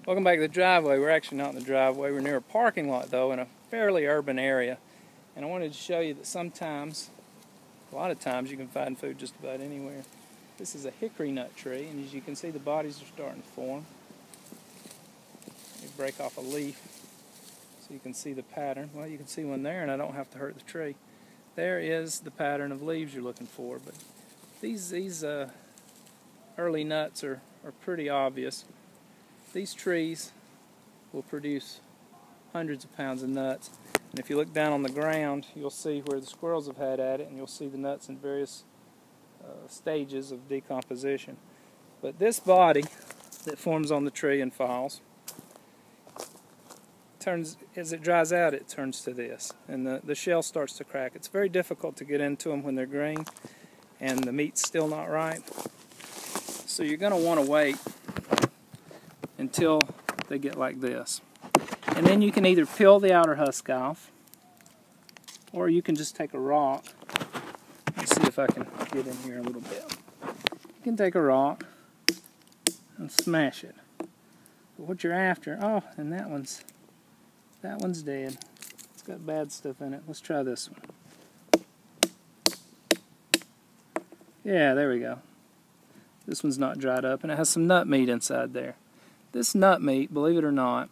Welcome back to the driveway. We're actually not in the driveway. We're near a parking lot, though, in a fairly urban area. And I wanted to show you that sometimes, a lot of times, you can find food just about anywhere. This is a hickory nut tree, and as you can see, the bodies are starting to form. You break off a leaf so you can see the pattern. Well, you can see one there, and I don't have to hurt the tree. There is the pattern of leaves you're looking for. But these early nuts are pretty obvious. These trees will produce hundreds of pounds of nuts, and if you look down on the ground, you'll see where the squirrels have had at it, and you'll see the nuts in various stages of decomposition. But this body that forms on the tree and falls, as it dries out, it turns to this, and the shell starts to crack. It's very difficult to get into them when they're green and the meat's still not ripe, so you're going to want to wait until they get like this. And then you can either peel the outer husk off, or you can just take a rock. Let's see if I can get in here a little bit. You can take a rock and smash it. But what you're after, oh, and that one's dead. It's got bad stuff in it. Let's try this one. Yeah, there we go. This one's not dried up, and it has some nut meat inside there. This nut meat, believe it or not,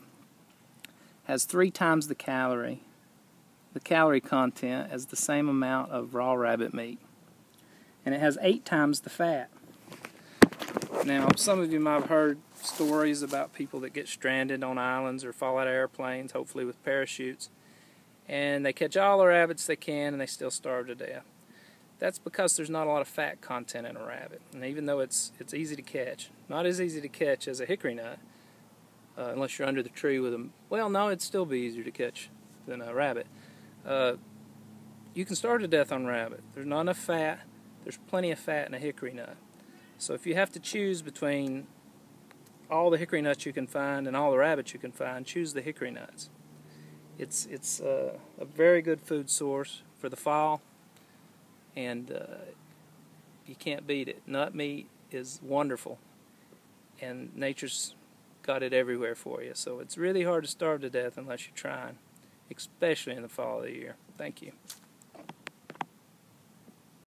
has 3 times the calorie content as the same amount of raw rabbit meat. And it has 8 times the fat. Now, some of you might have heard stories about people that get stranded on islands or fall out of airplanes, hopefully with parachutes, and they catch all the rabbits they can and they still starve to death. That's because there's not a lot of fat content in a rabbit. And even though it's easy to catch, not as easy to catch as a hickory nut, unless you're under the tree with them. Well, no, it'd still be easier to catch than a rabbit. You can starve to death on rabbit. There's not enough fat. There's plenty of fat in a hickory nut. So if you have to choose between all the hickory nuts you can find and all the rabbits you can find, choose the hickory nuts. It's a very good food source for the fall, and you can't beat it. Nut meat is wonderful, and nature's got it everywhere for you. So it's really hard to starve to death unless you're trying, especially in the fall of the year. Thank you.